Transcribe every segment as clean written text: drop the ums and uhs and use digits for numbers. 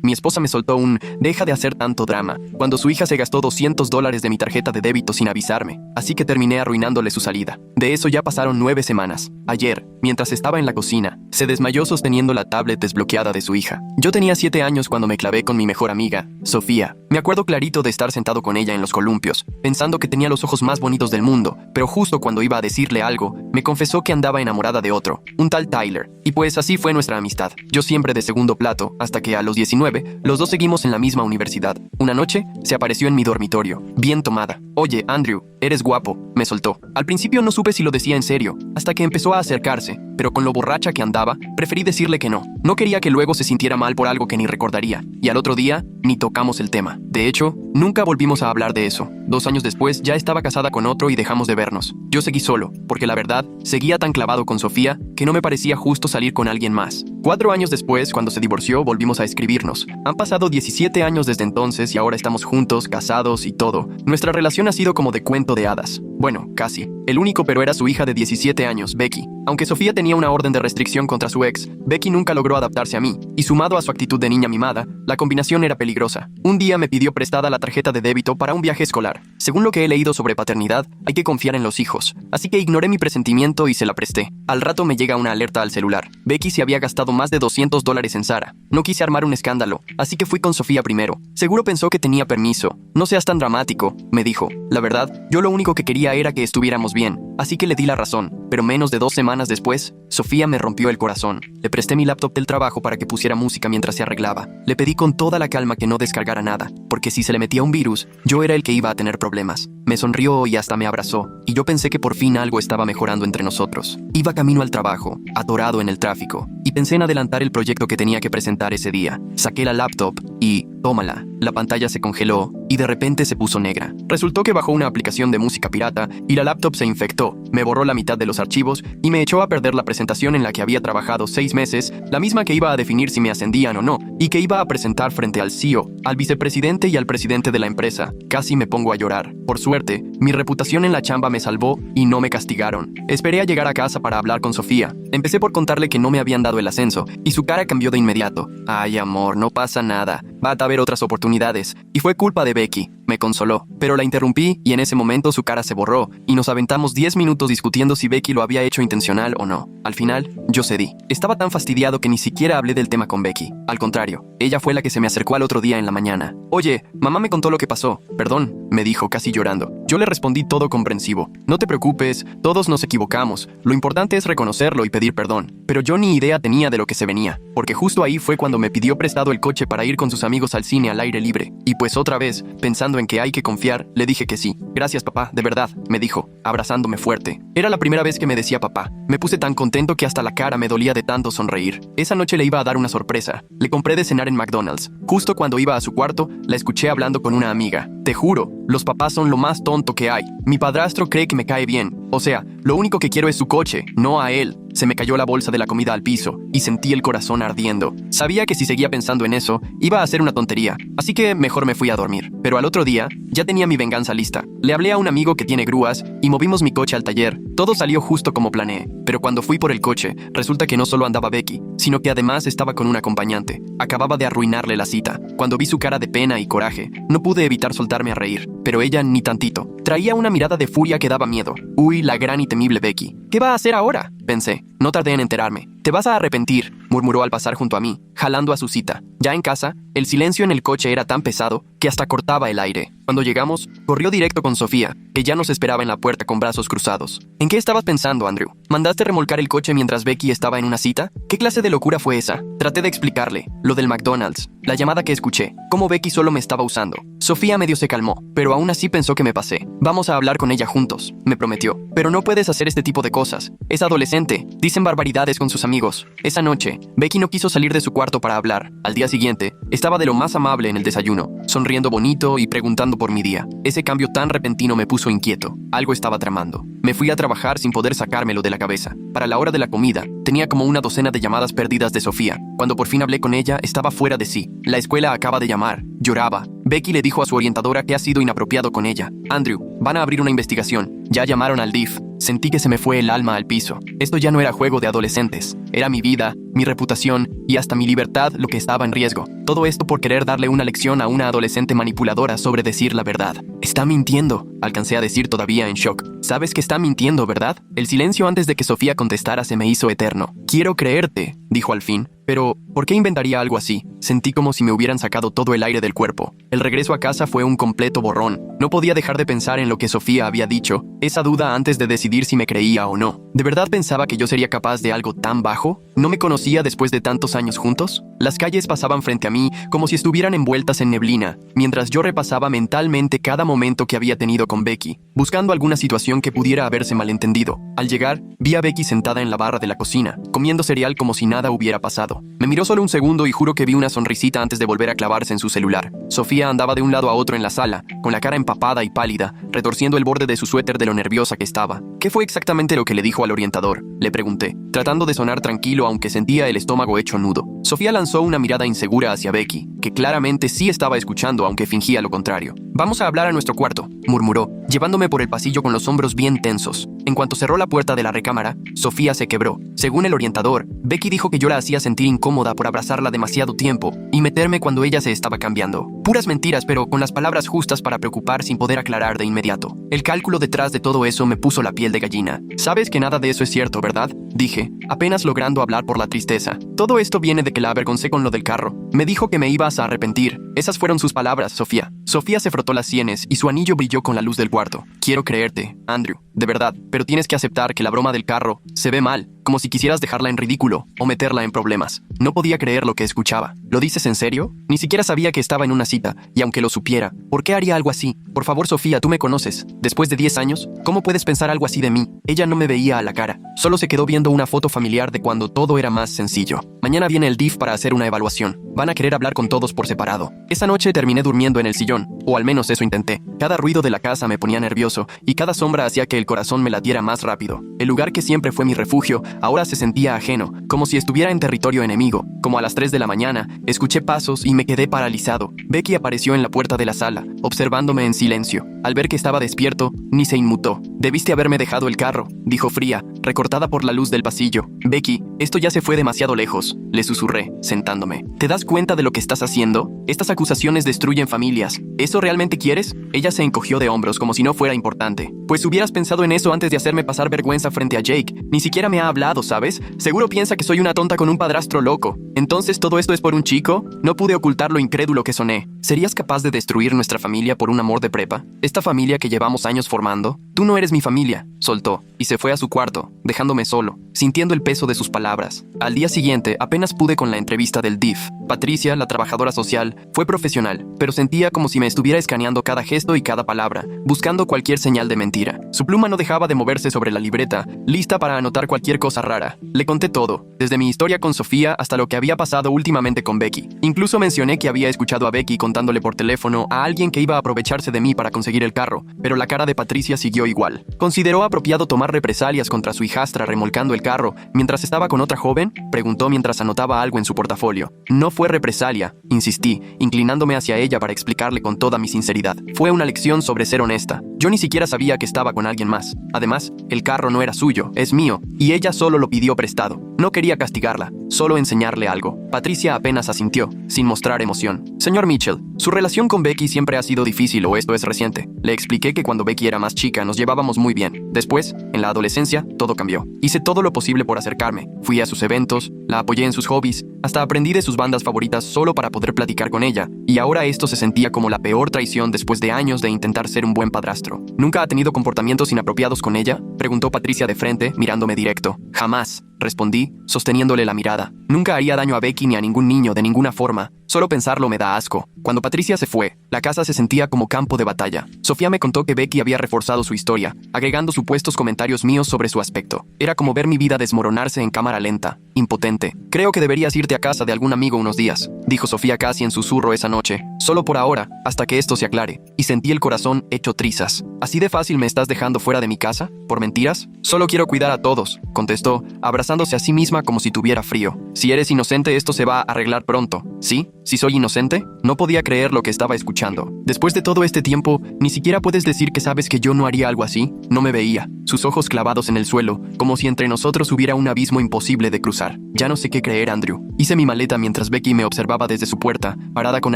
Mi esposa me soltó un «deja de hacer tanto drama» cuando su hija se gastó $200 de mi tarjeta de débito sin avisarme, así que terminé arruinándole su salida. De eso ya pasaron 9 semanas. Ayer, mientras estaba en la cocina, se desmayó sosteniendo la tablet desbloqueada de su hija. Yo tenía 7 años cuando me clavé con mi mejor amiga, Sofía. Me acuerdo clarito de estar sentado con ella en los columpios, pensando que tenía los ojos más bonitos del mundo, pero justo cuando iba a decirle algo, me confesó que andaba enamorada de otro, un tal Tyler. Y pues así fue nuestra amistad. Yo siempre de segundo plato, hasta que a los 19, los dos seguimos en la misma universidad. Una noche, se apareció en mi dormitorio, bien tomada. «Oye, Andrew, eres guapo», me soltó. Al principio no supe si lo decía en serio, hasta que empezó a acercarse, pero con lo borracha que andaba, preferí decirle que no. No quería que luego se sintiera mal por algo que ni recordaría, y al otro día, ni tocamos el tema. De hecho, nunca volvimos a hablar de eso. 2 años después, ya estaba casada con otro y dejamos de vernos. Yo seguí solo, porque la verdad, seguía tan clavado con Sofía que no me parecía justo salir con alguien más. 4 años después, cuando se divorció, volvimos a escribirnos. Han pasado 17 años desde entonces y ahora estamos juntos, casados y todo. Nuestra relación ha sido como de cuento de hadas. Bueno, casi. El único pero era su hija de 17 años, Becky. Aunque Sofía tenía una orden de restricción contra su ex, Becky nunca logró adaptarse a mí, y sumado a su actitud de niña mimada, la combinación era peligrosa. Un día me pidió prestada la tarjeta de débito para un viaje escolar. Según lo que he leído sobre paternidad, hay que confiar en los hijos, así que ignoré mi presentimiento y se la presté. Al rato me llega una alerta al celular. Becky se había gastado más de $200 en Zara. No quise armar un escándalo, así que fui con Sofía primero. Seguro pensó que tenía permiso. «No seas tan dramático», me dijo. La verdad, yo lo único que quería era que estuviéramos bien, así que le di la razón. Pero menos de 2 semanas después, Sofía me rompió el corazón. Le presté mi laptop del trabajo para que pusiera música mientras se arreglaba. Le pedí con toda la calma que no descargara nada, porque si se le metía un virus, yo era el que iba a tener problemas. Me sonrió y hasta me abrazó, y yo pensé que por fin algo estaba mejorando entre nosotros. Iba camino al trabajo, atorado en el tráfico, y pensé en adelantar el proyecto que tenía que presentar ese día. Saqué la laptop y, tómala, la pantalla se congeló y de repente se puso negra. Resultó que bajó una aplicación de música pirata y la laptop se infectó. Me borró la mitad de los archivos y me echó a perder la presentación en la que había trabajado 6 meses, la misma que iba a definir si me ascendían o no, y que iba a presentar frente al CEO, al vicepresidente y al presidente de la empresa. Casi me pongo a llorar. Por suerte, mi reputación en la chamba me salvó y no me castigaron. Esperé a llegar a casa para hablar con Sofía. Empecé por contarle que no me habían dado el ascenso, y su cara cambió de inmediato. «Ay, amor, no pasa nada. Va a haber otras oportunidades. Y fue culpa de Becky», me consoló. Pero la interrumpí y en ese momento su cara se borró, y nos aventamos 10 minutos discutiendo si Becky lo había hecho intencional o no. Al final, yo cedí. Estaba tan fastidiado que ni siquiera hablé del tema con Becky. Al contrario, ella fue la que se me acercó al otro día en la mañana. «Oye, mamá me contó lo que pasó». «Perdón», me dijo casi llorando. Yo le respondí todo comprensivo. «No te preocupes, todos nos equivocamos. Lo importante es reconocerlo y pedir perdón». Pero yo ni idea tenía de lo que se venía, porque justo ahí fue cuando me pidió prestado el coche para ir con sus amigos al cine al aire libre. Y pues otra vez, pensando en que hay que confiar, le dije que sí. «Gracias, papá, de verdad», me dijo, abrazándome fuerte. Era la primera vez que me decía papá. Me puse tan contento que hasta la cara me dolía de tanto sonreír. Esa noche le iba a dar una sorpresa. Le compré de cenar en McDonald's. Justo cuando iba a su cuarto, la escuché hablando con una amiga. «Te juro, los papás son lo más tonto que hay. Mi padrastro cree que me cae bien. O sea, lo único que quiero es su coche, no a él». Se me cayó la bolsa de la comida al piso y sentí el corazón ardiendo. Sabía que si seguía pensando en eso, iba a ser una tontería, así que mejor me fui a dormir. Pero al otro día, ya tenía mi venganza lista. Le hablé a un amigo que tiene grúas y movimos mi coche al taller. Todo salió justo como planeé, pero cuando fui por el coche, resulta que no solo andaba Becky, sino que además estaba con un acompañante. Acababa de arruinarle la cita. Cuando vi su cara de pena y coraje, no pude evitar soltarme a reír, pero ella ni tantito. Traía una mirada de furia que daba miedo. Uy, la gran y temible Becky. ¿Qué va a hacer ahora?, pensé. No tardé en enterarme. «Te vas a arrepentir», murmuró al pasar junto a mí, jalando a su cita. Ya en casa, el silencio en el coche era tan pesado que hasta cortaba el aire. Cuando llegamos, corrió directo con Sofía, que ya nos esperaba en la puerta con brazos cruzados. «¿En qué estabas pensando, Andrew? ¿Mandaste remolcar el coche mientras Becky estaba en una cita? ¿Qué clase de locura fue esa?». Traté de explicarle, lo del McDonald's, la llamada que escuché, cómo Becky solo me estaba usando. Sofía medio se calmó, pero aún así pensó que me pasé. «Vamos a hablar con ella juntos», me prometió. «Pero no puedes hacer este tipo de cosas. Es adolescente. Dicen barbaridades con sus amigos». Esa noche, Becky no quiso salir de su cuarto para hablar. Al día siguiente, estaba de lo más amable en el desayuno, sonriendo bonito y preguntando por mi día. Ese cambio tan repentino me puso inquieto. Algo estaba tramando. Me fui a trabajar sin poder sacármelo de la cabeza. Para la hora de la comida, tenía como una docena de llamadas perdidas de Sofía. Cuando por fin hablé con ella, estaba fuera de sí. La escuela acaba de llamar. Lloraba. Becky le dijo a su orientadora que ha sido inapropiado con ella. «Andrew, van a abrir una investigación. Ya llamaron al DIF». Sentí que se me fue el alma al piso. Esto ya no era juego de adolescentes. Era mi vida, mi reputación y hasta mi libertad lo que estaba en riesgo. Todo esto por querer darle una lección a una adolescente manipuladora sobre decir la verdad. Está mintiendo, alcancé a decir todavía en shock. Sabes que está mintiendo, ¿verdad? El silencio antes de que Sofía contestara se me hizo eterno. Quiero creerte, dijo al fin. Pero, ¿por qué inventaría algo así? Sentí como si me hubieran sacado todo el aire del cuerpo. El regreso a casa fue un completo borrón. No podía dejar de pensar en lo que Sofía había dicho, esa duda antes de decidir si me creía o no. ¿De verdad pensaba que yo sería capaz de algo tan bajo? ¿No me conocía después de tantos años juntos? Las calles pasaban frente a mí como si estuvieran envueltas en neblina, mientras yo repasaba mentalmente cada momento que había tenido con Becky, buscando alguna situación que pudiera haberse malentendido. Al llegar, vi a Becky sentada en la barra de la cocina, comiendo cereal como si nada hubiera pasado. Me miró solo un segundo y juro que vi una sonrisita antes de volver a clavarse en su celular. Sofía andaba de un lado a otro en la sala, con la cara empapada y pálida, retorciendo el borde de su suéter de lo nerviosa que estaba. ¿Qué fue exactamente lo que le dijo al orientador?, le pregunté, tratando de sonar tranquilo aunque sentía el estómago hecho nudo. Sofía lanzó una mirada insegura hacia Becky, que claramente sí estaba escuchando aunque fingía lo contrario. «Vamos a hablar a nuestro cuarto», murmuró, llevándome por el pasillo con los hombros bien tensos. En cuanto cerró la puerta de la recámara, Sofía se quebró. Según el orientador, Becky dijo que yo la hacía sentir incómoda por abrazarla demasiado tiempo y meterme cuando ella se estaba cambiando. Puras mentiras, pero con las palabras justas para preocupar sin poder aclarar de inmediato. El cálculo detrás de todo eso me puso la piel de gallina. «Sabes que nada de eso es cierto, ¿verdad?», dije, apenas logrando hablar por la tristeza. «Todo esto viene de que la avergoncé con lo del carro. Me dijo que me ibas a arrepentir. Esas fueron sus palabras, Sofía». Sofía se frotó las sienes y su anillo brilló con la luz del cuarto. «Quiero creerte, Andrew, de verdad, pero tienes que aceptar que la broma del carro se ve mal, como si quisieras dejarla en ridículo o meterla en problemas». No podía creer lo que escuchaba. «¿Lo dices en serio? Ni siquiera sabía que estaba en una cita, y aunque lo supiera, ¿por qué haría algo así? Por favor, Sofía, tú me conoces. Después de 10 años, ¿cómo puedes pensar algo así de mí?». Ella no me veía a la cara. Solo se quedó viendo una foto familiar de cuando todo era más sencillo. «Mañana viene el DIF para hacer una evaluación. Van a querer hablar con todos por separado». Esa noche terminé durmiendo en el sillón, o al menos eso intenté. Cada ruido de la casa me ponía nervioso, y cada sombra hacía que el corazón me latiera más rápido. El lugar que siempre fue mi refugio, ahora se sentía ajeno, como si estuviera en territorio enemigo. Como a las 3 de la mañana, escuché pasos y me quedé paralizado. Becky apareció en la puerta de la sala, observándome en silencio. Al ver que estaba despierto, ni se inmutó. «Debiste haberme dejado el carro», dijo fría, recortada por la luz del pasillo. «Becky, esto ya se fue demasiado lejos», le susurré, sentándome. «¿Te das cuenta de lo que estás haciendo? Estas acusaciones destruyen familias. ¿Eso realmente quieres?». Ella se encogió de hombros como si no fuera importante. «Pues hubieras pensado en eso antes de hacerme pasar vergüenza frente a Jake. Ni siquiera me ha hablado, ¿sabes? Seguro piensa que soy una tonta con un padrastro loco. Entonces, ¿todo esto es por un chico?». No pude ocultar lo incrédulo que soné. «¿Serías capaz de destruir nuestra familia por un amor de prepa? Esta familia que llevamos años formando. Tú no eres mi familia», soltó, y se fue a su cuarto, dejándome solo, sintiendo el peso de sus palabras. Al día siguiente, apenas pude con la entrevista del DIF. Patricia, la trabajadora social, fue profesional, pero sentía como si me estuviera escaneando cada gesto y cada palabra, buscando cualquier señal de mentira. Su pluma no dejaba de moverse sobre la libreta, lista para anotar cualquier cosa rara. Le conté todo, desde mi historia con Sofía hasta lo que había pasado últimamente con Becky. Incluso mencioné que había escuchado a Becky contándole por teléfono a alguien que iba a aprovecharse de mí para conseguir el carro, pero la cara de Patricia siguió igual. ¿Consideró apropiado tomar represalias contra su hijastra remolcando el carro mientras estaba con otra joven?, preguntó mientras anotaba algo en su portafolio. «No fue represalia», insistí, inclinándome hacia ella para explicarle con toda mi sinceridad. «Fue una lección sobre ser honesta. Yo ni siquiera sabía que estaba con alguien más. Además, el carro no era suyo, es mío, y ella solo lo pidió prestado. No quería castigarla, solo enseñarle algo». Patricia apenas asintió, sin mostrar emoción. «Señor Mitchell, su relación con Becky siempre ha sido difícil, o esto es reciente». Le expliqué que cuando Becky era más chica nos llevábamos muy bien. Después, en la adolescencia, todo cambió. Hice todo lo posible por acercarme. Fui a sus eventos, la apoyé en sus hobbies, hasta aprendí de sus bandas favoritas solo para poder platicar con ella, y ahora esto se sentía como la peor traición después de años de intentar ser un buen padrastro. «¿Nunca ha tenido comportamientos inapropiados con ella?», preguntó Patricia de frente, mirándome directo. «Jamás», respondí, sosteniéndole la mirada. «Nunca haría daño a Becky ni a ningún niño de ninguna forma. Solo pensarlo me da asco». Cuando Patricia se fue, la casa se sentía como campo de batalla. Sofía me contó que Becky había reforzado su historia, agregando supuestos comentarios míos sobre su aspecto. Era como ver mi vida desmoronarse en cámara lenta, impotente. «Creo que deberías irte a casa de algún amigo unos días», dijo Sofía casi en susurro esa noche, Solo por ahora, hasta que esto se aclare. Y sentí el corazón hecho trizas. ¿Así de fácil me estás dejando fuera de mi casa? ¿Por mentiras? Solo quiero cuidar a todos, contestó, abrazándose a sí misma como si tuviera frío. Si eres inocente, esto se va a arreglar pronto. ¿Sí? ¿Si soy inocente? No podía creer lo que estaba escuchando. Después de todo este tiempo, ni siquiera puedes decir que sabes que yo no haría algo así. No me veía, sus ojos clavados en el suelo, como si entre nosotros hubiera un abismo imposible de cruzar. Ya no sé qué creer, Andrew. Hice mi maleta mientras Becky me observaba desde su puerta, parada con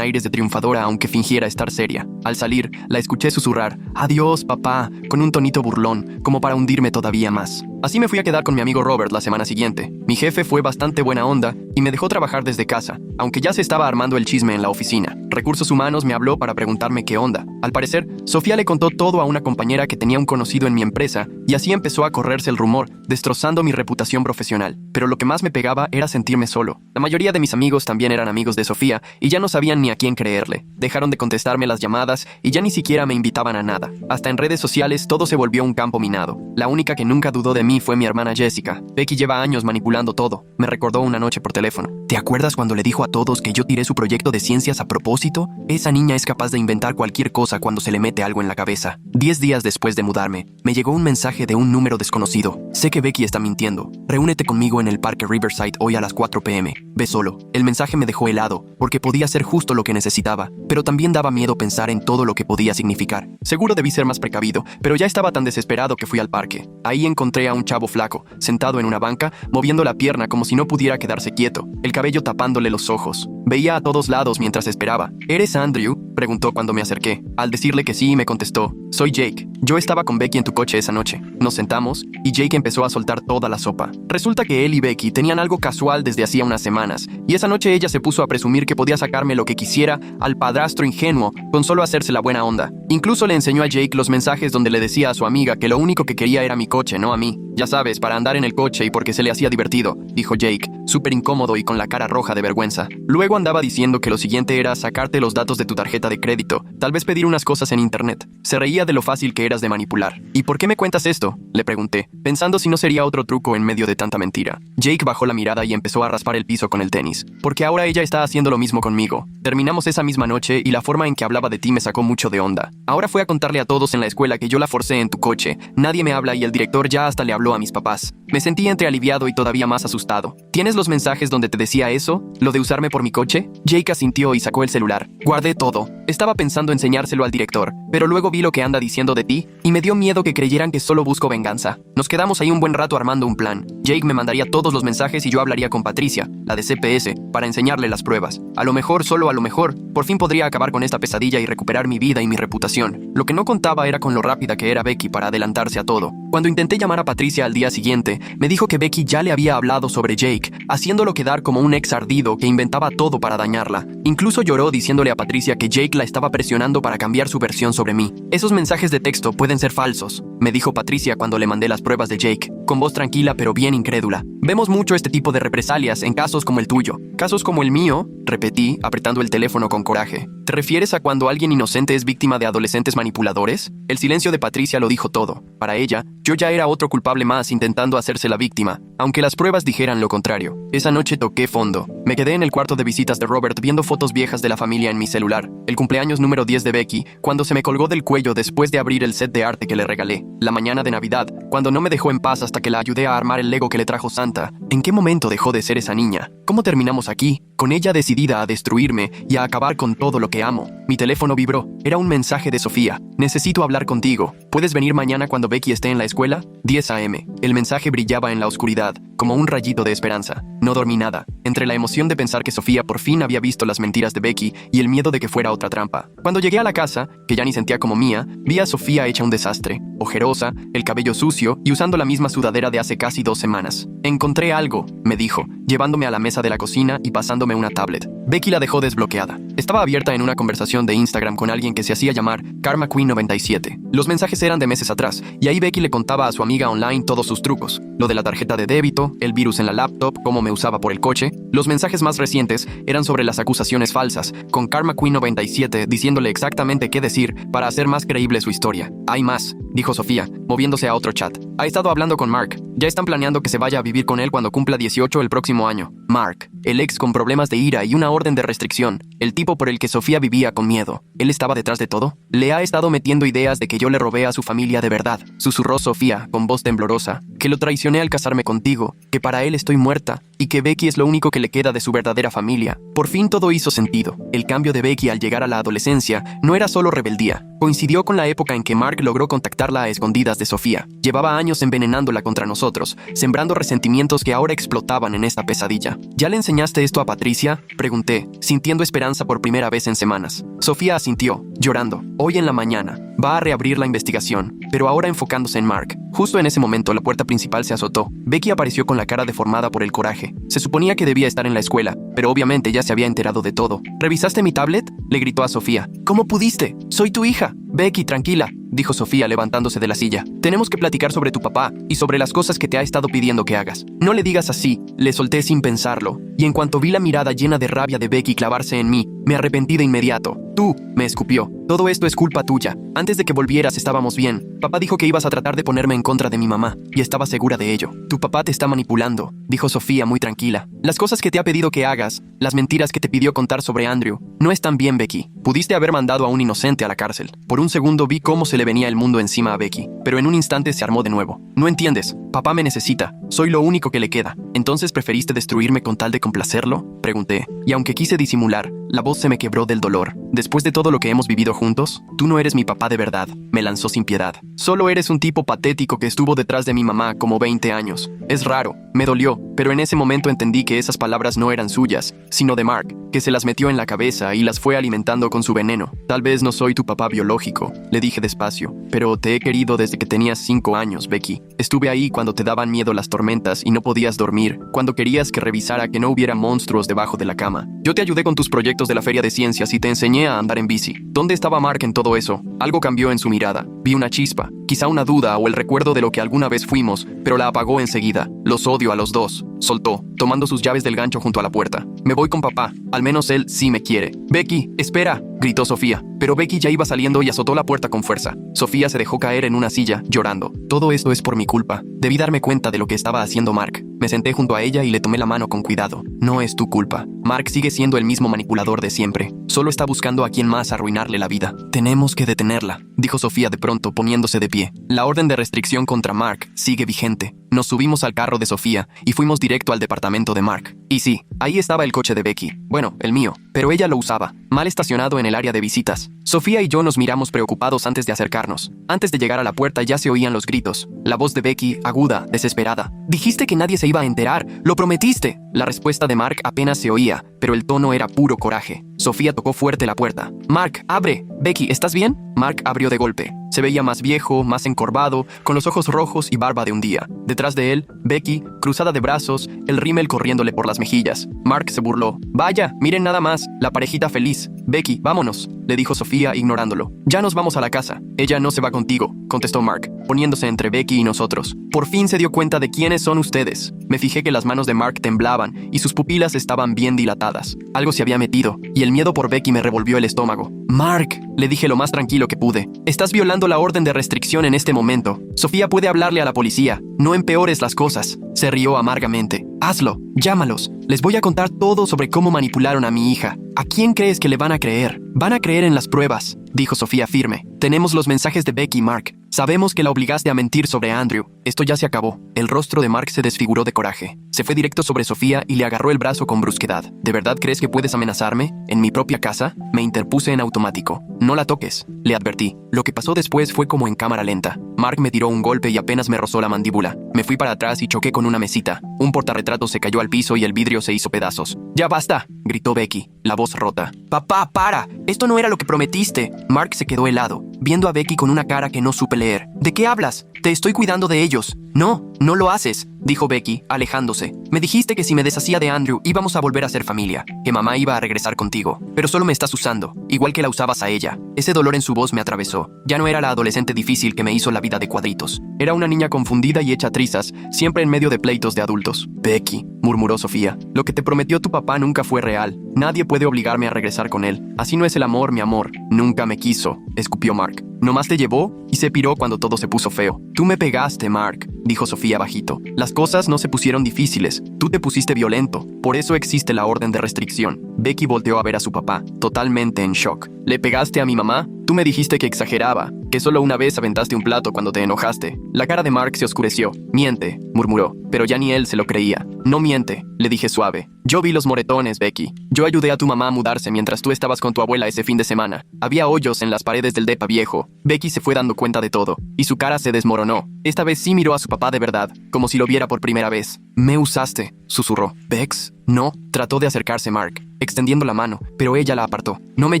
aires de triunfadora aunque fingiera estar seria. Al salir, la escuché susurrar, «Adiós, papá», con un tonito burlón, como para hundirme todavía más. Así me fui a quedar con mi amigo Robert la semana siguiente. Mi jefe fue bastante buena onda y me dejó trabajar desde casa, aunque ya se estaba armando el chisme en la oficina. Recursos Humanos me habló para preguntarme qué onda. Al parecer, Sofía le contó todo a una compañera que tenía un conocido en mi empresa y así empezó a correrse el rumor, destrozando mi reputación profesional. Pero lo que más me pegaba era sentirme solo. La mayoría de mis amigos también eran amigos de Sofía y ya no sabían ni a quién creerle. Dejaron de contestarme las llamadas y ya ni siquiera me invitaban a nada. Hasta en redes sociales todo se volvió un campo minado. La única que nunca dudó de mí fue mi hermana Jessica. Becky lleva años manipulando todo. Me recordó una noche por teléfono. ¿Te acuerdas cuando le dijo a todos que yo tiré su proyecto de ciencias a propósito? Esa niña es capaz de inventar cualquier cosa cuando se le mete algo en la cabeza. 10 días después de mudarme, me llegó un mensaje de un número desconocido. Sé que Becky está mintiendo. Reúnete conmigo en el parque Riverside hoy a las 4 p.m. Ve solo. El mensaje me dejó helado, porque podía ser justo lo que necesitaba, pero también daba miedo pensar en todo lo que podía significar. Seguro debí ser más precavido, pero ya estaba tan desesperado que fui al parque. Ahí encontré a un chavo flaco, sentado en una banca, moviendo la pierna como si no pudiera quedarse quieto, el cabello tapándole los ojos. Veía a todos lados mientras esperaba. ¿Eres Andrew?, preguntó cuando me acerqué. Al decirle que sí, me contestó, soy Jake. Yo estaba con Becky en tu coche esa noche. Nos sentamos y Jake empezó a soltar toda la sopa. Resulta que él y Becky tenían algo casual desde hacía unas semanas, y esa noche ella se puso a presumir que podía sacarme lo que quisiera al padrastro ingenuo con solo hacerse la buena onda. Incluso le enseñó a Jake los mensajes donde le decía a su amiga que lo único que quería era mi coche, no a mí. Ya sabes, para andar en el coche y porque se le hacía divertido, dijo Jake, súper incómodo y con la cara roja de vergüenza. Luego andaba diciendo que lo siguiente era sacarte los datos de tu tarjeta de crédito, tal vez pedir unas cosas en internet. Se reía de lo fácil que eras de manipular. ¿Y por qué me cuentas esto?, le pregunté, pensando si no sería otro truco en medio de tanta mentira. Jake bajó la mirada y empezó a raspar el piso con el tenis. Porque ahora ella está haciendo lo mismo conmigo. Terminamos esa misma noche y la forma en que hablaba de ti me sacó mucho de onda. Ahora fue a contarle a todos en la escuela que yo la forcé en tu coche. Nadie me habla y el director ya hasta le habló a mis papás. Me sentí entre aliviado y todavía más asustado. ¿Tienes los mensajes donde te decía eso? ¿Lo de usarme por mi coche? Jake asintió y sacó el celular. Guardé todo. Estaba pensando enseñárselo al director, pero luego vi lo que anda diciendo de ti y me dio miedo que creyeran que solo busco venganza. Nos quedamos ahí un buen rato armando un plan. Jake me mandaría todos los mensajes y yo hablaría con Patricia, la de CPS, para enseñarle las pruebas. A lo mejor, solo a lo mejor, por fin podría acabar con esta pesadilla y recuperar mi vida y mi reputación. Lo que no contaba era con lo rápida que era Becky para adelantarse a todo. Cuando intenté llamar a Patricia al día siguiente, me dijo que Becky ya le había hablado sobre Jake, haciéndolo quedar como un ex ardido que inventaba todo para dañarla. Incluso lloró diciéndole a Patricia que Jake la estaba presionando para cambiar su versión sobre mí. Esos mensajes de texto pueden ser falsos, me dijo Patricia cuando le mandé las pruebas de Jake, con voz tranquila pero bien incrédula. Vemos mucho este tipo de represalias en casos como el tuyo. ¿Casos como el mío?, repetí, apretando el teléfono con coraje. ¿Te refieres a cuando alguien inocente es víctima de adolescentes manipuladores? El silencio de Patricia lo dijo todo. Para ella, yo ya era otro culpable más intentando hacerse la víctima, aunque las pruebas dijeran lo contrario. Esa noche toqué fondo. Me quedé en el cuarto de visitas de Robert viendo fotos viejas de la familia en mi celular. El cumpleaños número 10 de Becky, cuando se me colgó del cuello después de abrir el set de arte que le regalé. La mañana de Navidad, cuando no me dejó en paz hasta que la ayudé a armar el Lego que le trajo Santa. ¿En qué momento dejó de ser esa niña? ¿Cómo terminamos aquí? Con ella decidida a destruirme y a acabar con todo lo que amo. Mi teléfono vibró. Era un mensaje de Sofía. Necesito hablar contigo. ¿Puedes venir mañana cuando Becky esté en la escuela? 10 a.m. El mensaje brillaba en la oscuridad, como un rayito de esperanza. No dormí nada, entre la emoción de pensar que Sofía por fin había visto las mentiras de Becky y el miedo de que fuera otra trampa. Cuando llegué a la casa, que ya ni sentía como mía, vi a Sofía hecha un desastre, ojerosa, el cabello sucio y usando la misma sudadera de hace casi 2 semanas. Encontré algo, me dijo, llevándome a la mesa de la cocina y pasándome una tablet. Becky la dejó desbloqueada. Estaba abierta en una conversación de Instagram con alguien que se hacía llamar Karma Queen 97. Los mensajes eran de meses atrás, y ahí Becky le contaba a su amiga online todos sus trucos. Lo de la tarjeta de débito, el virus en la laptop, cómo me usaba por el coche. Los mensajes más recientes eran sobre las acusaciones falsas, con Karma Queen 97 diciéndole exactamente qué decir para hacer más creíble su historia. Hay más, dijo Sofía, moviéndose a otro chat. Ha estado hablando con Mark. Ya están planeando que se vaya a vivir con él cuando cumpla 18 el próximo año. Mark, el ex con problemas de ira y una orden de restricción. El tipo por el que Sofía vivía con miedo. ¿Él estaba detrás de todo? Le ha estado metiendo ideas de que yo le robé a su familia de verdad. Susurró Sofía, con voz temblorosa. Que lo traicioné al casarme contigo. Que para él estoy muerta. Y que Becky es lo único que le queda de su verdadera familia. Por fin todo hizo sentido. El cambio de Becky al llegar a la adolescencia no era solo rebeldía. Coincidió con la época en que Mark logró contactarla a escondidas de Sofía. Llevaba años envenenándola contra nosotros, sembrando resentimientos que ahora explotaban en esta pesadilla. ¿Ya le enseñaste esto a Patricia?, pregunté, sintiendo esperanza por primera vez en semanas. Sofía asintió, llorando. Hoy en la mañana. Va a reabrir la investigación, pero ahora enfocándose en Mark. Justo en ese momento la puerta principal se azotó. Becky apareció con la cara deformada por el coraje. Se suponía que debía estar en la escuela, pero obviamente ya se había enterado de todo. ¿Revisaste mi tablet?, le gritó a Sofía. ¿Cómo pudiste? Soy tu hija. Becky, tranquila, dijo Sofía levantándose de la silla. Tenemos que platicar sobre tu papá y sobre las cosas que te ha estado pidiendo que hagas. No le digas así, le solté sin pensarlo. Y en cuanto vi la mirada llena de rabia de Becky clavarse en mí, me arrepentí de inmediato. Tú, me escupió. Todo esto es culpa tuya. Antes de que volvieras estábamos bien. Papá dijo que ibas a tratar de ponerme en contra de mi mamá, y estaba segura de ello. Tu papá te está manipulando, dijo Sofía muy tranquila. Las cosas que te ha pedido que hagas, las mentiras que te pidió contar sobre Andrew, no están bien, Becky. Pudiste haber mandado a un inocente a la cárcel. Por un segundo vi cómo se le venía el mundo encima a Becky, pero en un instante se armó de nuevo. No entiendes. Papá me necesita. Soy lo único que le queda. ¿Entonces preferiste destruirme con tal de complacerlo?, pregunté. Y aunque quise disimular, la voz se me quebró del dolor. Después de todo lo que hemos vivido juntos, tú no eres mi papá de verdad, me lanzó sin piedad. Solo eres un tipo patético que estuvo detrás de mi mamá como 20 años. Es raro, me dolió, pero en ese momento entendí que esas palabras no eran suyas, sino de Mark, que se las metió en la cabeza y las fue alimentando con su veneno. Tal vez no soy tu papá biológico, le dije despacio, pero te he querido desde que tenías 5 años, Becky. Estuve ahí cuando te daban miedo las tormentas y no podías dormir, cuando querías que revisara que no hubiera monstruos debajo de la cama. Yo te ayudé con tus proyectos de la feria de ciencias y te enseñé a andar en bici. ¿Dónde estaba Mark en todo eso? Algo cambió en su mirada. Vi una chispa, quizá una duda o el recuerdo de lo que alguna vez fuimos, pero la apagó enseguida. Los odio a los dos, soltó, tomando sus llaves del gancho junto a la puerta. Me voy con papá, al menos él sí me quiere. Becky, espera, gritó Sofía, pero Becky ya iba saliendo y azotó la puerta con fuerza. Sofía se dejó caer en una silla, llorando. Todo esto es por mi culpa. Debí darme cuenta de lo que estaba haciendo Mark. Me senté junto a ella y le tomé la mano con cuidado. No es tu culpa. Mark sigue siendo el mismo manipulador de siempre. Solo está buscando a quien más arruinarle la vida. Tenemos que detenerla, dijo Sofía de pronto, poniéndose de pie. La orden de restricción contra Mark sigue vigente. Nos subimos al carro de Sofía y fuimos directo al departamento de Mark. Y sí, ahí estaba el coche de Becky. Bueno, el mío, pero ella lo usaba, mal estacionado en el área de visitas. Sofía y yo nos miramos preocupados antes de acercarnos. Antes de llegar a la puerta ya se oían los gritos. La voz de Becky, aguda, desesperada. Dijiste que nadie se iba a enterar. ¡Lo prometiste! La respuesta de Mark apenas se oía, pero el tono era puro coraje. Sofía tocó fuerte la puerta. Mark, abre. Becky, ¿estás bien? Mark abrió de golpe. Se veía más viejo, más encorvado, con los ojos rojos y barba de un día. Detrás de él, Becky, cruzada de brazos, el rímel corriéndole por las mejillas. Mark se burló. Vaya, miren nada más, la parejita feliz. Becky, vámonos, le dijo Sofía ignorándolo. Ya nos vamos a la casa. Ella no se va contigo, contestó Mark, poniéndose entre Becky y nosotros. Por fin se dio cuenta de quiénes son ustedes. Me fijé que las manos de Mark temblaban y sus pupilas estaban bien dilatadas. Algo se había metido, y el miedo por Becky me revolvió el estómago. Mark, le dije lo más tranquilo que pude. Estás violando la orden de restricción en este momento. Sofía puede hablarle a la policía. No empeores las cosas. Se rió amargamente. Hazlo. Llámalos. Les voy a contar todo sobre cómo manipularon a mi hija. ¿A quién crees que le van a creer? Van a creer en las pruebas, dijo Sofía firme. Tenemos los mensajes de Becky y Mark. Sabemos que la obligaste a mentir sobre Andrew. Esto ya se acabó. El rostro de Mark se desfiguró de coraje. Se fue directo sobre Sofía y le agarró el brazo con brusquedad. ¿De verdad crees que puedes amenazarme? ¿En mi propia casa? Me interpuse en automático. No la toques, le advertí. Lo que pasó después fue como en cámara lenta. Mark me tiró un golpe y apenas me rozó la mandíbula. Me fui para atrás y choqué con una mesita. Un portarretratos se cayó al piso y el vidrio se hizo pedazos. ¡Ya basta!, gritó Becky, la voz rota. ¡Papá, para! Esto no era lo que prometiste. Mark se quedó helado, viendo a Becky con una cara que no supe leer. ¿De qué hablas? Te estoy cuidando de ellos. No, no lo haces, dijo Becky, alejándose. Me dijiste que si me deshacía de Andrew íbamos a volver a ser familia, que mamá iba a regresar contigo, pero solo me estás usando, igual que la usabas a ella. Ese dolor en su voz me atravesó. Ya no era la adolescente difícil que me hizo la vida de cuadritos. Era una niña confundida y hecha trizas, siempre en medio de pleitos de adultos. Becky, murmuró Sofía, lo que te prometió tu papá nunca fue real. Nadie puede obligarme a regresar con él. Así no es el amor, mi amor. Nunca me quiso, escupió Mark. Nomás te llevó y se piró cuando todo se puso feo. Tú me pegaste, Mark, dijo Sofía bajito. Las cosas no se pusieron difíciles. Tú te pusiste violento. Por eso existe la orden de restricción. Becky volteó a ver a su papá, totalmente en shock. ¿Le pegaste a mi mamá? Tú me dijiste que exageraba, que solo una vez aventaste un plato cuando te enojaste. La cara de Mark se oscureció. Miente, murmuró, pero ya ni él se lo creía. No miente, le dije suave. Yo vi los moretones, Becky. Yo ayudé a tu mamá a mudarse mientras tú estabas con tu abuela ese fin de semana. Había hoyos en las paredes del depa viejo. Becky se fue dando cuenta de todo, y su cara se desmoronó. Esta vez sí miró a su papá de verdad, como si lo viera por primera vez. Me usaste, susurró. ¿Bex? No, trató de acercarse Mark, extendiendo la mano, pero ella la apartó. No me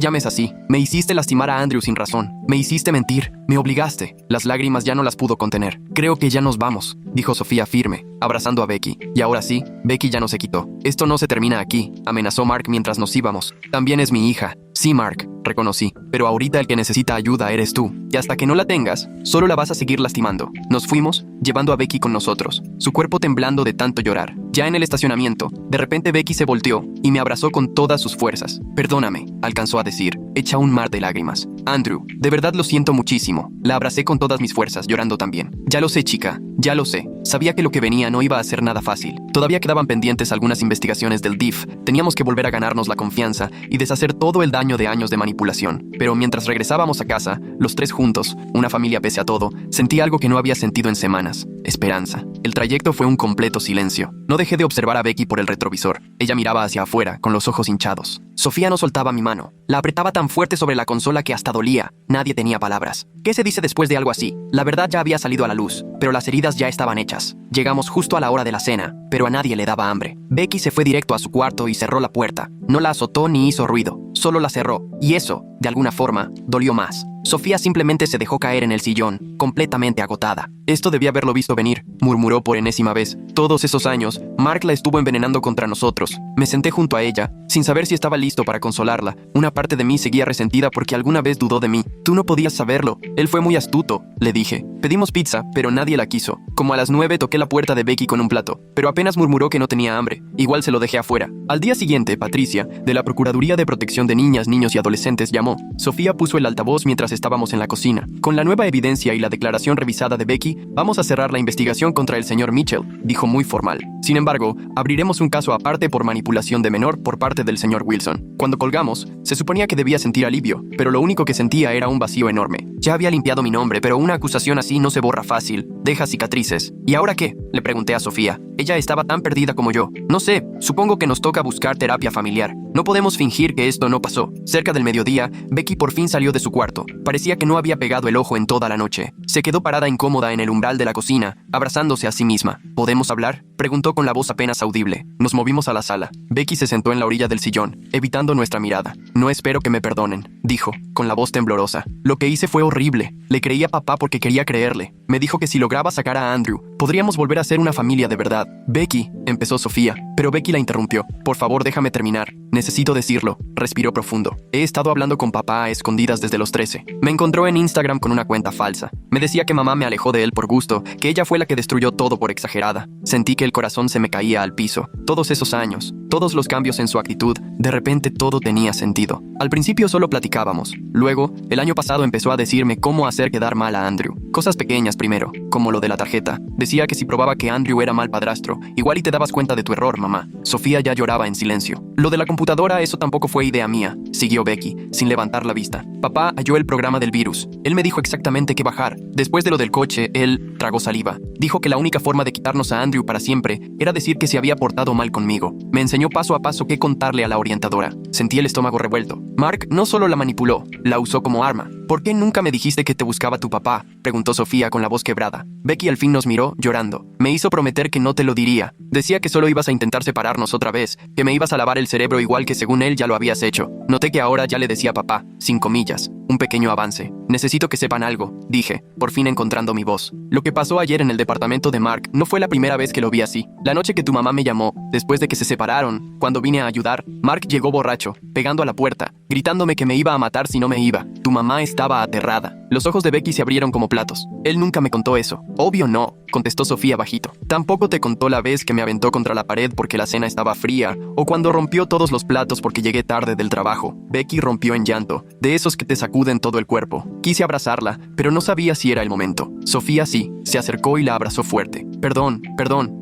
llames así. Me hiciste lastimar a Andrew sin razón. Me hiciste mentir. Me obligaste. Las lágrimas ya no las pudo contener. Creo que ya nos vamos, dijo Sofía firme, abrazando a Becky. Y ahora sí, Becky ya no se quitó. Esto no se termina aquí, amenazó Mark mientras nos íbamos. También es mi hija. Sí, Mark, reconocí, pero ahorita el que necesita ayuda eres tú, y hasta que no la tengas, solo la vas a seguir lastimando. Nos fuimos, llevando a Becky con nosotros, su cuerpo temblando de tanto llorar. Ya en el estacionamiento, de repente Becky se volteó y me abrazó con todas sus fuerzas. Perdóname, alcanzó a decir, hecha un mar de lágrimas. Andrew, de verdad lo siento muchísimo. La abracé con todas mis fuerzas, llorando también. Ya lo sé, chica, ya lo sé. Sabía que lo que venía no iba a ser nada fácil. Todavía quedaban pendientes algunas investigaciones del DIF. Teníamos que volver a ganarnos la confianza y deshacer todo el daño de años de manipulación. Pero mientras regresábamos a casa, los tres juntos, una familia pese a todo, sentí algo que no había sentido en semanas. Esperanza. El trayecto fue un completo silencio. No dejé de observar a Becky por el retrovisor. Ella miraba hacia afuera, con los ojos hinchados. Sofía no soltaba mi mano. La apretaba tan fuerte sobre la consola que hasta dolía. Nadie tenía palabras. ¿Qué se dice después de algo así? La verdad ya había salido a la luz, pero las heridas ya estaban hechas. Llegamos justo a la hora de la cena, pero a nadie le daba hambre. Becky se fue directo a su cuarto y cerró la puerta. No la azotó ni hizo ruido, solo la cerró. Y eso, de alguna forma, dolió más. Sofía simplemente se dejó caer en el sillón, completamente agotada. Esto debía haberlo visto venir, murmuró por enésima vez. Todos esos años, Mark la estuvo envenenando contra nosotros. Me senté junto a ella, sin saber si estaba listo para consolarla. Una parte de mí seguía resentida porque alguna vez dudó de mí. Tú no podías saberlo. Él fue muy astuto, le dije. Pedimos pizza, pero nadie la quiso. Como a las 9 toqué la puerta de Becky con un plato, pero apenas murmuró que no tenía hambre. Igual se lo dejé afuera. Al día siguiente, Patricia, de la Procuraduría de Protección de Niñas, Niños y Adolescentes, llamó. Sofía puso el altavoz mientras estábamos en la cocina. Con la nueva evidencia y la declaración revisada de Becky, vamos a cerrar la investigación contra el señor Mitchell, dijo muy formal. Sin embargo, abriremos un caso aparte por manipulación de menor por parte del señor Wilson. Cuando colgamos, se suponía que debía sentir alivio, pero lo único que sentía era un vacío enorme. Ya había limpiado mi nombre, pero una acusación así no se borra fácil. Deja cicatrices. ¿Y ahora qué? Le pregunté a Sofía. Ella estaba tan perdida como yo. No sé, supongo que nos toca buscar terapia familiar. No podemos fingir que esto no pasó. Cerca del mediodía, Becky por fin salió de su cuarto. Parecía que no había pegado el ojo en toda la noche. Se quedó parada incómoda en el umbral de la cocina, abrazándose a sí misma. ¿Podemos hablar?, preguntó con la voz apenas audible. Nos movimos a la sala. Becky se sentó en la orilla del sillón, evitando nuestra mirada. No espero que me perdonen, dijo, con la voz temblorosa. Lo que hice fue horrible. Le creí a papá porque quería creerle. Me dijo que si lograba sacar a Andrew, podríamos volver a ser una familia de verdad. Becky, empezó Sofía, pero Becky la interrumpió. Por favor, déjame terminar. Necesito decirlo. Respiró profundo. He estado hablando con papá a escondidas desde los 13. Me encontró en Instagram con una cuenta falsa. Me decía que mamá me alejó de él por gusto, que ella fue la que destruyó todo por exagerada. Sentí que el corazón se me caía al piso. Todos esos años, todos los cambios en su actitud, de repente todo tenía sentido. Al principio solo platicábamos. Luego, el año pasado empezó a decirme cómo hacer quedar mal a Andrew. Cosas pequeñas primero, como lo de la tarjeta. Decía que si probaba que Andrew era mal padrastro, igual y te dabas cuenta de tu error, mamá. Sofía ya lloraba en silencio. Lo de la computadora, eso tampoco fue idea mía, siguió Becky, sin levantar la vista. Papá halló el programa del virus. Él me dijo exactamente qué bajar. Después de lo del coche, él tragó saliva. Dijo que la única forma de quitarnos a Andrew para siempre era decir que se había portado mal conmigo. Me enseñó paso a paso qué contarle a la orientadora. Sentí el estómago revuelto. Mark no solo la manipuló, la usó como arma. ¿Por qué nunca me dijiste que te buscaba tu papá?, preguntó Sofía con la voz quebrada. Becky al fin nos miró, llorando. Me hizo prometer que no te lo diría. Decía que solo ibas a intentar separarnos otra vez, que me ibas a lavar el cerebro igual que según él ya lo habías hecho. Noté que ahora ya le decía papá, sin comillas. Un pequeño avance. Necesito que sepan algo, dije, por fin encontrando mi voz. Lo que pasó ayer en el departamento de Mark no fue la primera vez que lo vi así. La noche que tu mamá me llamó, después de que se separaron, cuando vine a ayudar, Mark llegó borracho, pegando a la puerta, gritándome que me iba a matar si no me iba. Tu mamá estaba aterrada. Los ojos de Becky se abrieron como platos. Él nunca me contó eso. Obvio no, contestó Sofía bajito. Tampoco te contó la vez que me aventó contra la pared porque la cena estaba fría, o cuando rompió todos los platos porque llegué tarde del trabajo. Becky rompió en llanto, de esos que te sacuden sacude en todo el cuerpo. Quise abrazarla, pero no sabía si era el momento. Sofía sí, se acercó y la abrazó fuerte. Perdón,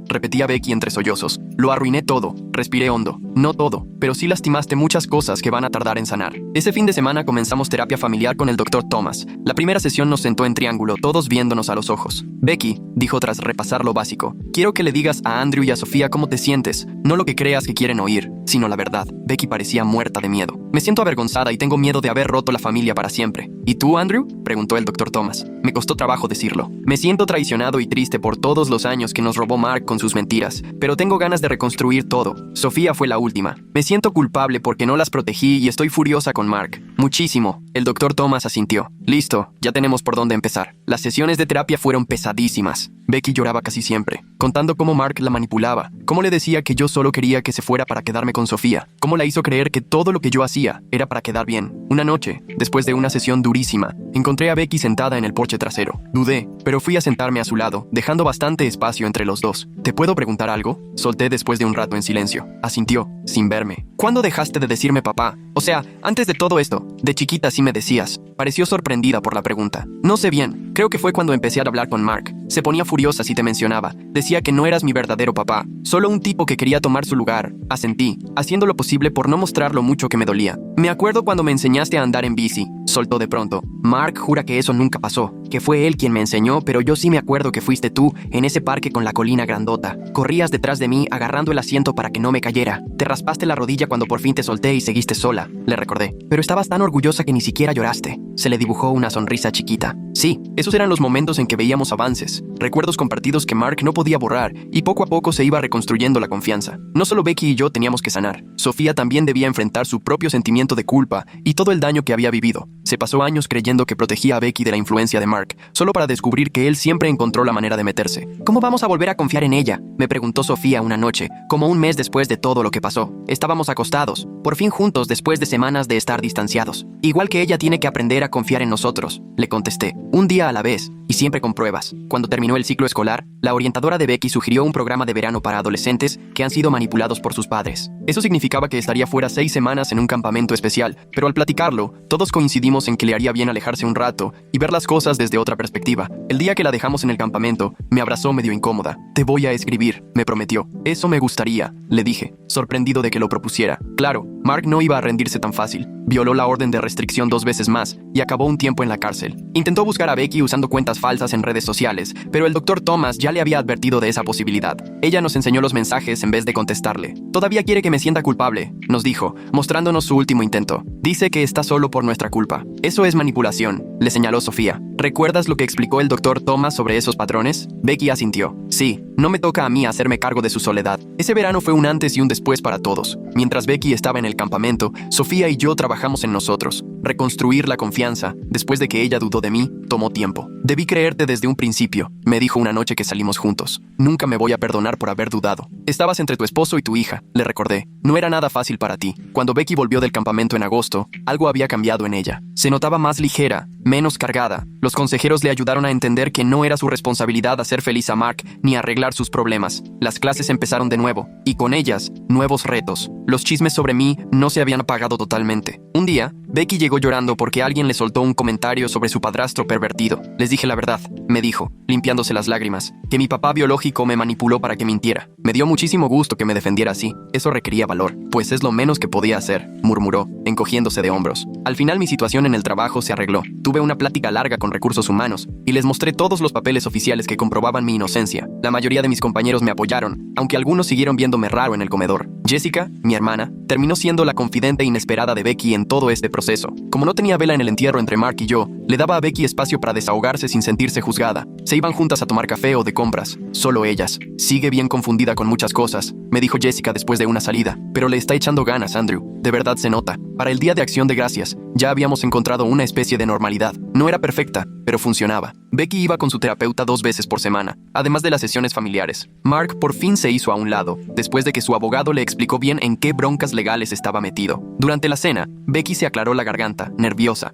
repetía Becky entre sollozos. Lo arruiné todo. Respiré hondo. No todo, pero sí lastimaste muchas cosas que van a tardar en sanar. Ese fin de semana comenzamos terapia familiar con el Dr. Thomas. La primera sesión nos sentó en triángulo, todos viéndonos a los ojos. Becky, dijo tras repasar lo básico, quiero que le digas a Andrew y a Sofía cómo te sientes, no lo que creas que quieren oír, sino la verdad. Becky parecía muerta de miedo. Me siento avergonzada y tengo miedo de haber roto la familia para siempre. ¿Y tú, Andrew?, preguntó el Dr. Thomas. Me costó trabajo decirlo. Me siento traicionado y triste por todos los años que nos robó Mark con sus mentiras, pero tengo ganas de reconstruir todo. Sofía fue la última. Me siento culpable porque no las protegí y estoy furiosa con Mark. Muchísimo. El Dr. Thomas asintió. Listo, ya tenemos por dónde empezar. Las sesiones de terapia fueron pesadísimas. Becky lloraba casi siempre, contando cómo Mark la manipulaba, cómo le decía que yo solo quería que se fuera para quedarme con Sofía, cómo la hizo creer que todo lo que yo hacía era para quedar bien. Una noche, después de una sesión durísima, encontré a Becky sentada en el porche trasero. Dudé, pero fui a sentarme a su lado, dejando bastante espacio entre los dos. ¿Te puedo preguntar algo?, solté después de un rato en silencio. Asintió, sin verme. ¿Cuándo dejaste de decirme papá? O sea, antes de todo esto, de chiquita sí me decías. Pareció sorprendida por la pregunta. No sé bien, creo que fue cuando empecé a hablar con Mark. Se ponía furiosa si te mencionaba. Decía que no eras mi verdadero papá, solo un tipo que quería tomar su lugar. Asentí, haciendo lo posible por no mostrar lo mucho que me dolía. Me acuerdo cuando me enseñaste a andar en bici, soltó de pronto. Mark jura que eso nunca pasó, que fue él quien me enseñó, pero yo sí me acuerdo que fuiste tú en ese parque con la colina grandota. Corrías detrás de mí agarrando el asiento para que no me cayera. Te raspaste la rodilla cuando por fin te solté y seguiste sola, le recordé. Pero estabas tan orgullosa que ni siquiera lloraste. Se le dibujó una sonrisa chiquita. Sí, esos eran los momentos en que veíamos avances, recuerdos compartidos que Mark no podía borrar, y poco a poco se iba reconstruyendo la confianza. No solo Becky y yo teníamos que sanar. Sofía también debía enfrentar su propio sentimiento de culpa y todo el daño que había vivido. Se pasó años creyendo que protegía a Becky de la influencia de Mark, solo para descubrir que él siempre encontró la manera de meterse. ¿Cómo vamos a volver a confiar en ella?, me preguntó Sofía una noche, como un mes después de todo lo que pasó. Estábamos acostados, por fin juntos después de semanas de estar distanciados. Igual que ella tiene que aprender a confiar en nosotros, le contesté, un día a la vez, y siempre con pruebas. Cuando terminó el ciclo escolar, la orientadora de Becky sugirió un programa de verano para adolescentes que han sido manipulados por sus padres. Eso significaba que estaría fuera 6 semanas en un campamento especial, pero al platicarlo, todos coincidimos en que le haría bien alejarse un rato y ver las cosas desde otra perspectiva. El día que la dejamos en el campamento, me abrazó medio incómoda. Te voy a escribir, me prometió. Eso me gustaría, le dije, sorprendido de que lo propusiera. Claro, Mark no iba a rendirse tan fácil. Violó la orden de restricción 2 veces más y acabó un tiempo en la cárcel. Intentó buscar a Becky usando cuentas falsas en redes sociales, pero el Dr. Thomas ya le había advertido de esa posibilidad. Ella nos enseñó los mensajes en vez de contestarle. Todavía quiere que me sienta culpable, nos dijo, mostrándonos su último intento. Dice que está solo por nuestra culpa. Eso es manipulación, le señaló Sofía. ¿Recuerdas lo que explicó el Dr. Thomas sobre esos patrones? Becky asintió. Sí, no me toca a mí hacerme cargo de su soledad. Ese verano fue un antes y un después para todos. Mientras Becky estaba en el campamento, Sofía y yo trabajamos en nosotros. Reconstruir la confianza, después de que ella dudó de mí, tomó tiempo. Debí creerte desde un principio, me dijo una noche que salimos juntos. Nunca me voy a perdonar por haber dudado. Estabas entre tu esposo y tu hija, le recordé. No era nada fácil para ti. Cuando Becky volvió del campamento en agosto, algo había cambiado en ella. Se notaba más ligera, menos cargada. Los consejeros le ayudaron a entender que no era su responsabilidad hacer feliz a Mark ni arreglar sus problemas. Las clases empezaron de nuevo, y con ellas, nuevos retos. Los chismes sobre mí no se habían apagado totalmente. Un día, Becky llegó llorando porque alguien le soltó un comentario sobre su padrastro pervertido. Les dije la verdad, me dijo, limpiándose las lágrimas, que mi papá biológico me manipuló para que mintiera. Me dio muchísimo gusto que me defendiera así. Eso requería valor, pues es lo menos que podía hacer, murmuró, encogiéndose de hombros. Al final mi situación en el trabajo se arregló. Tuve una plática larga con recursos humanos y les mostré todos los papeles oficiales que comprobaban mi inocencia. La mayoría de mis compañeros me apoyaron, aunque algunos siguieron viéndome raro en el comedor. Jessica, mi hermana, terminó siendo la confidente inesperada de Becky en todo este proceso. Como no tenía vela en el entierro entre Mark y yo, le daba a Becky espacio para desahogarse sin sentirse juzgada. Se iban juntas a tomar café o de compras, solo ellas. Sigue bien confundida con muchas cosas, me dijo Jessica después de una salida, pero le está echando ganas, Andrew. De verdad se nota. Para el Día de Acción de Gracias, ya habíamos encontrado una especie de normalidad. No era perfecta, pero funcionaba. Becky iba con su terapeuta 2 veces por semana, además de las sesiones familiares. Mark por fin se hizo a un lado, después de que su abogado le explicó bien en qué broncas legales estaba metido. Durante la cena, Becky se aclaró la garganta, nerviosa.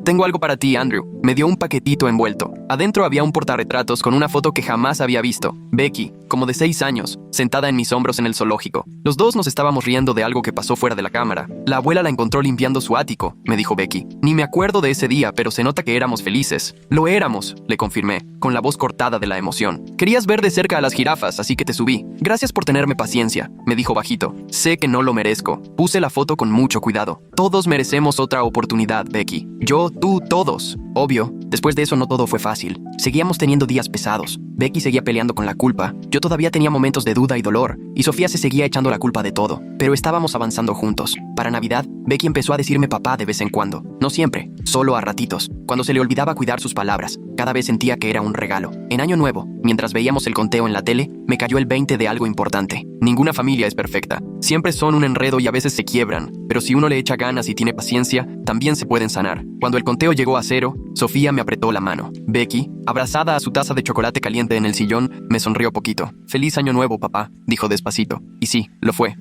Tengo algo para ti, Andrew. Me dio un paquetito envuelto. Adentro había un portarretratos con una foto que jamás había visto. Becky, como de 6 años, sentada en mis hombros en el zoológico. Los dos nos estábamos riendo de algo que pasó fuera de la cámara. La abuela la encontró limpiando su ático, me dijo Becky. Ni me acuerdo de ese día, pero se nota que éramos felices. Lo éramos, le confirmé, con la voz cortada de la emoción. Querías ver de cerca a las jirafas, así que te subí. Gracias por tenerme paciencia, me dijo bajito. Sé que no lo merezco. Puse la foto con mucho cuidado. Todos merecemos otra oportunidad, Becky. Yo, tú, todos. Obvio, después de eso no todo fue fácil. Seguíamos teniendo días pesados. Becky seguía peleando con la culpa. Yo todavía tenía momentos de duda y dolor. Y Sofía se seguía echando la culpa de todo. Pero estábamos avanzando juntos. Para Navidad, Becky empezó a decirme papá de vez en cuando. No siempre, solo a ratitos. Cuando se le olvidaba cuidar sus palabras, cada vez sentía que era un regalo. En Año Nuevo, mientras veíamos el conteo en la tele, me cayó el 20 de algo importante. Ninguna familia es perfecta. Siempre son un enredo y a veces se quiebran. Pero si uno le echa ganas y tiene paciencia, también se pueden sanar. Cuando el conteo llegó a 0, Sofía me apretó la mano. Becky, abrazada a su taza de chocolate caliente en el sillón, me sonrió poquito. «Feliz Año Nuevo, papá», dijo despacito. Y sí, lo fue.